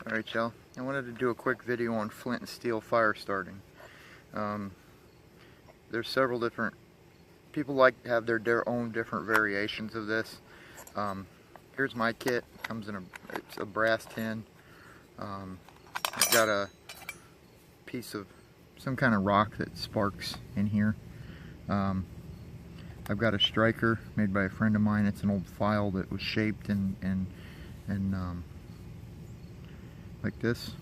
Alright, y'all, I wanted to do a quick video on flint and steel fire starting. There's several different people like to have their own different variations of this. Here's my kit. It comes in it's a brass tin. I've got a piece of some kind of rock that sparks in here. I've got a striker made by a friend of mine. It's an old file that was shaped and like this.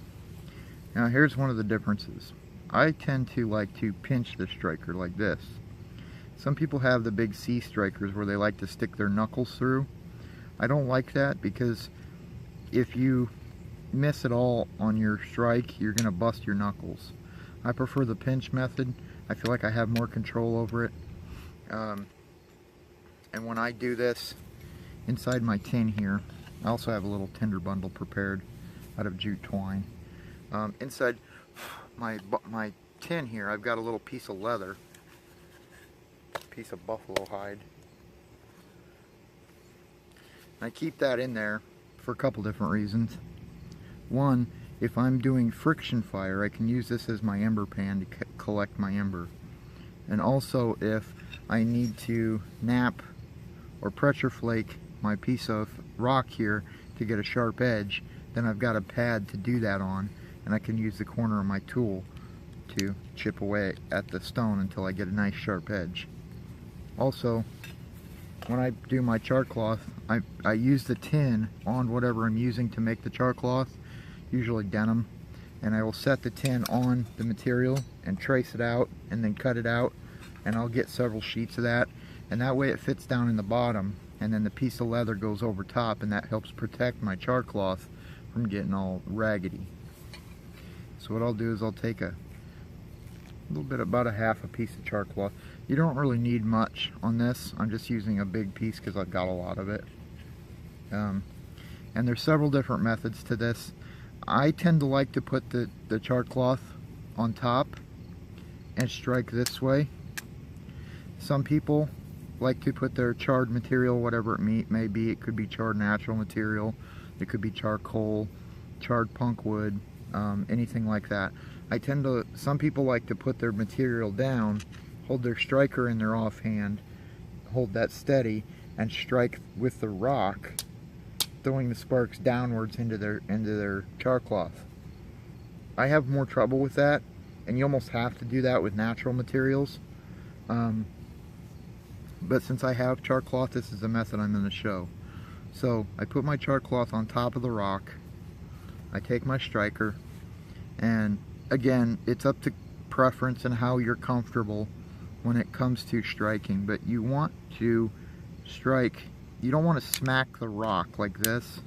Now here's one of the differences. I tend to like to pinch the striker like this. Some people have the big C strikers where they like to stick their knuckles through. I don't like that because if you miss it all on your strike, you're gonna bust your knuckles. I prefer the pinch method. I feel like I have more control over it. And when I do this inside my tin here, I also have a little tinder bundle prepared out of jute twine. Inside my tin here, I've got a little piece of leather, piece of buffalo hide. And I keep that in there for a couple different reasons. One, if I'm doing friction fire, I can use this as my ember pan to collect my ember. And also, if I need to nap or pressure flake my piece of rock here to get a sharp edge, then I've got a pad to do that on, and I can use the corner of my tool to chip away at the stone until I get a nice sharp edge. Also, when I do my char cloth, I use the tin on whatever I'm using to make the char cloth, usually denim, and I will set the tin on the material and trace it out and then cut it out, and I'll get several sheets of that, and that way it fits down in the bottom, and then the piece of leather goes over top, and that helps protect my char cloth from getting all raggedy. So what I'll do is I'll take a little bit, about a half a piece of char cloth. You don't really need much on this. I'm just using a big piece because I've got a lot of it. And there's several different methods to this. I tend to like to put the char cloth on top and strike this way. Some people like to put their charred material, whatever it may be. It could be charred natural material, it could be charcoal, charred punk wood, anything like that. Some people like to put their material down, hold their striker in their offhand, hold that steady, and strike with the rock, throwing the sparks downwards into their char cloth. I have more trouble with that, and you almost have to do that with natural materials. But since I have char cloth, this is the method I'm going to show. So I put my char cloth on top of the rock, I take my striker, and again, it's up to preference and how you're comfortable when it comes to striking, but you want to strike, you don't want to smack the rock like this.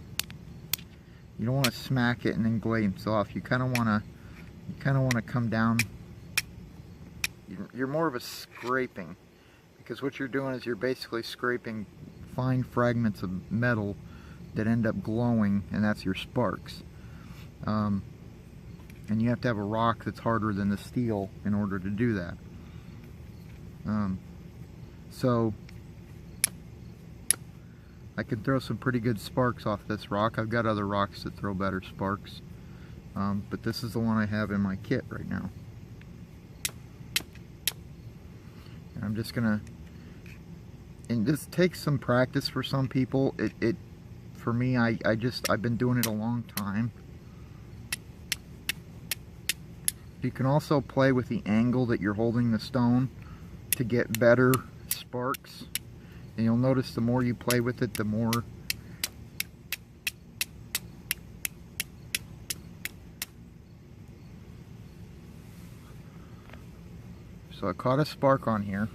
You don't want to smack it and then glaze off. You kind of want to come down. You're more of a scraping, because what you're doing is you're basically scraping fine fragments of metal that end up glowing, and that's your sparks. And you have to have a rock that's harder than the steel in order to do that. So I can throw some pretty good sparks off this rock. I've got other rocks that throw better sparks, but this is the one I have in my kit right now. And I'm just gonna, and this takes some practice for some people. For me, I've been doing it a long time. You can also play with the angle that you're holding the stone to get better sparks. And you'll notice the more you play with it, the more so I caught a spark on here,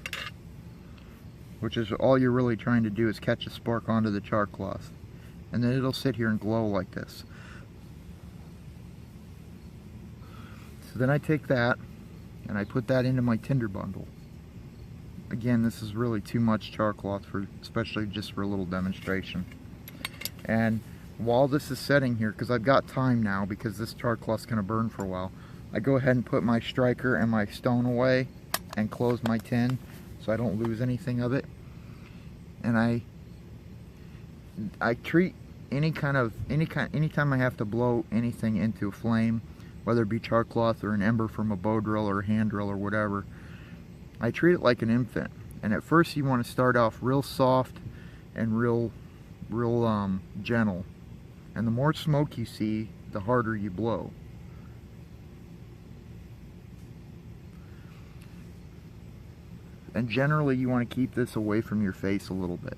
which is all you're really trying to do, is catch a spark onto the char cloth, and then it'll sit here and glow like this. So then I take that and I put that into my tinder bundle. Again, this is really too much char cloth, especially just for a little demonstration. And while this is setting here, because I've got time now, because this char cloth's going to burn for a while, I go ahead and put my striker and my stone away and close my tin so I don't lose anything of it. And I treat anytime I have to blow anything into a flame, whether it be char cloth or an ember from a bow drill or a hand drill or whatever, I treat it like an infant. And at first you want to start off real soft and real gentle. And the more smoke you see, the harder you blow. And generally you want to keep this away from your face a little bit.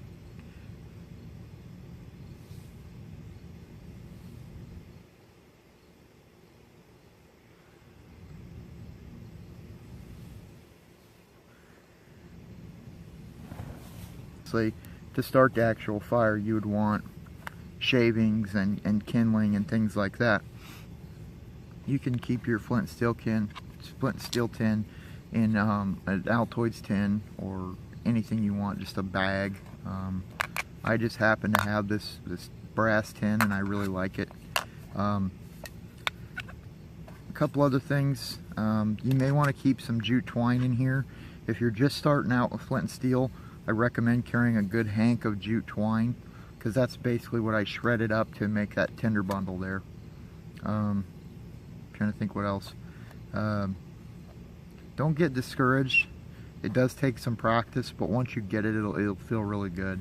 To start the actual fire, you would want shavings and kindling and things like that. You can keep your flint steel tin in an Altoids tin or anything you want, just a bag. I just happen to have this brass tin and I really like it. A couple other things, you may want to keep some jute twine in here. If you're just starting out with flint and steel, I recommend carrying a good hank of jute twine, because that's basically what I shredded up to make that tinder bundle there. Trying to think what else. Don't get discouraged. It does take some practice, but once you get it, it'll feel really good.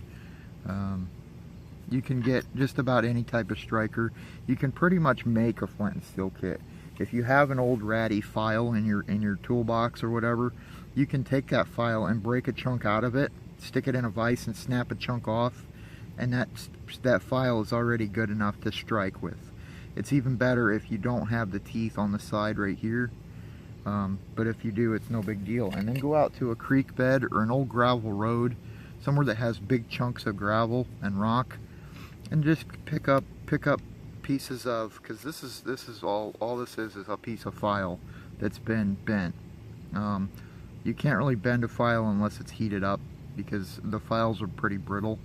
You can get just about any type of striker. You can pretty much make a flint and steel kit. If you have an old ratty file in your toolbox or whatever, you can take that file and break a chunk out of it, stick it in a vise and snap a chunk off, and that file is already good enough to strike with. It's even better if you don't have the teeth on the side right here, but if you do, it's no big deal. And then go out to a creek bed or an old gravel road, somewhere that has big chunks of gravel and rock, and just pick up pieces of, because this is all this is a piece of file that's been bent. You can't really bend a file unless it's heated up, because the files are pretty brittle,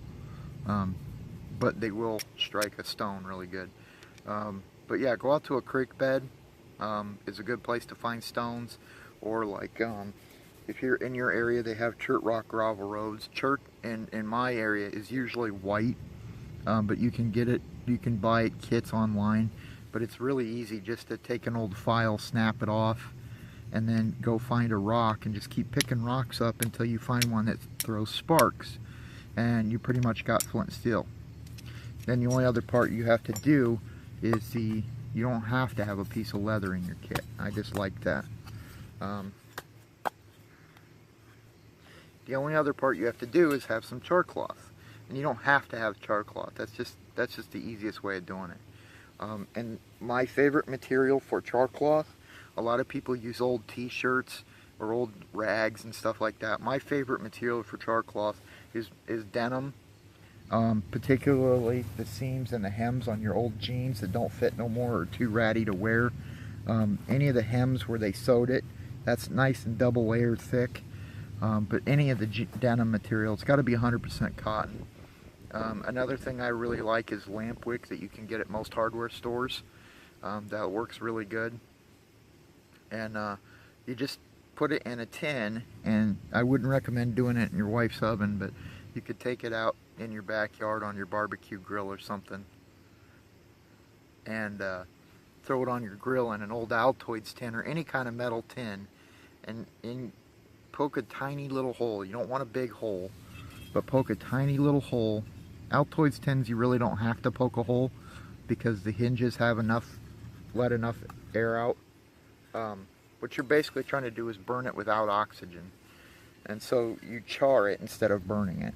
but they will strike a stone really good. But yeah, go out to a creek bed is a good place to find stones, or like if you're in your area, they have chert rock gravel roads. Chert in my area is usually white, but you can get it, you can buy it kits online, but it's really easy just to take an old file, snap it off, and then go find a rock and just keep picking rocks up until you find one that throws sparks, and you pretty much got flint and steel. Then the only other part you have to do is you don't have to have a piece of leather in your kit. I just like that. The only other part you have to do is have some char cloth, and you don't have to have char cloth. That's just the easiest way of doing it. And my favorite material for char cloth, a lot of people use old t-shirts or old rags and stuff like that. My favorite material for char cloth is denim, particularly the seams and the hems on your old jeans that don't fit no more or too ratty to wear. Any of the hems where they sewed it, that's nice and double layered thick. But any of the denim material, it's got to be 100% cotton. Another thing I really like is lamp wick that you can get at most hardware stores. That works really good. And you just put it in a tin, and I wouldn't recommend doing it in your wife's oven, but you could take it out in your backyard on your barbecue grill or something, and throw it on your grill in an old Altoids tin or any kind of metal tin, and poke a tiny little hole. You don't want a big hole, but poke a tiny little hole. Altoids tins, you really don't have to poke a hole, because the hinges have let enough air out. What you're basically trying to do is burn it without oxygen, and so you char it instead of burning it,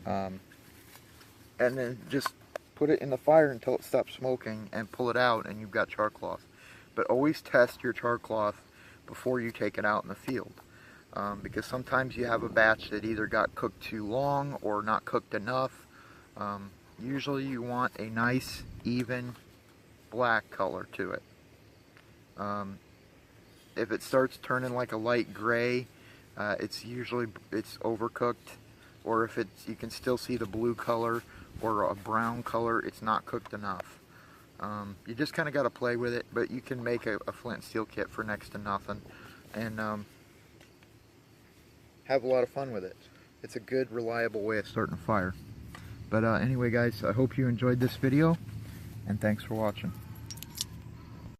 and then just put it in the fire until it stops smoking and pull it out, and you've got char cloth. But always test your char cloth before you take it out in the field, because sometimes you have a batch that either got cooked too long or not cooked enough. Usually you want a nice even black color to it. If it starts turning like a light gray, it's overcooked, or if you can still see the blue color or a brown color, it's not cooked enough. You just kind of got to play with it, but you can make a flint and steel kit for next to nothing, and have a lot of fun with it. It's a good, reliable way of starting a fire. But anyway guys, I hope you enjoyed this video, and thanks for watching.